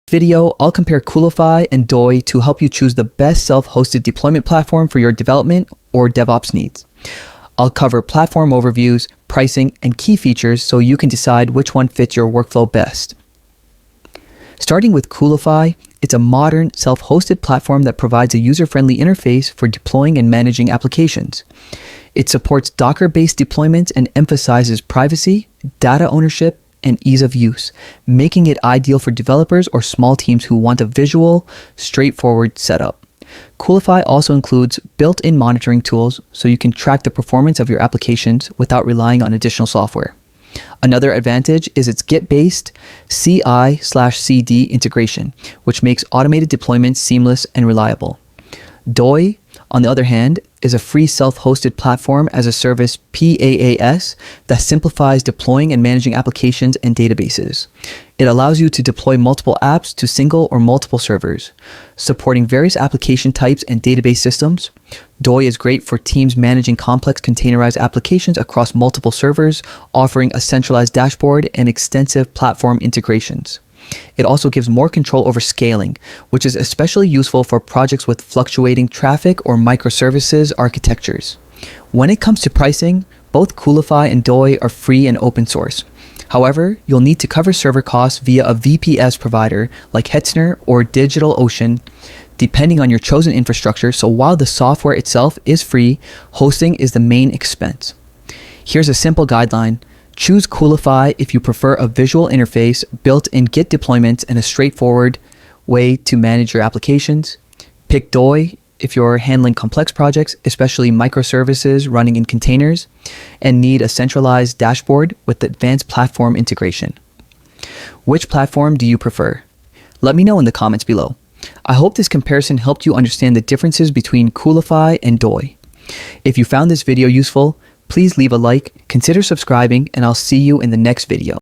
Video, I'll compare Coolify and Dokploy to help you choose the best self-hosted deployment platform for your development or DevOps needs. I'll cover platform overviews, pricing, and key features so you can decide which one fits your workflow best. Starting with Coolify, it's a modern, self-hosted platform that provides a user-friendly interface for deploying and managing applications. It supports Docker-based deployments and emphasizes privacy, data ownership, and ease of use, making it ideal for developers or small teams who want a visual, straightforward setup. Coolify also includes built-in monitoring tools so you can track the performance of your applications without relying on additional software. Another advantage is its Git-based CI/CD integration, which makes automated deployments seamless and reliable. Dokploy, on the other hand, is a free self-hosted platform as a service PaaS that simplifies deploying and managing applications and databases. It allows you to deploy multiple apps to single or multiple servers. Supporting various application types and database systems, Dokploy is great for teams managing complex containerized applications across multiple servers, offering a centralized dashboard and extensive platform integrations. It also gives more control over scaling, which is especially useful for projects with fluctuating traffic or microservices architectures. When it comes to pricing, both Coolify and Dokploy are free and open source. However, you'll need to cover server costs via a VPS provider like Hetzner or DigitalOcean, depending on your chosen infrastructure, so while the software itself is free, hosting is the main expense. Here's a simple guideline. Choose Coolify if you prefer a visual interface, built-in Git deployments, and a straightforward way to manage your applications. Pick Dokploy if you're handling complex projects, especially microservices running in containers, and need a centralized dashboard with advanced platform integration. Which platform do you prefer? Let me know in the comments below. I hope this comparison helped you understand the differences between Coolify and Dokploy. If you found this video useful, please leave a like, consider subscribing, and I'll see you in the next video.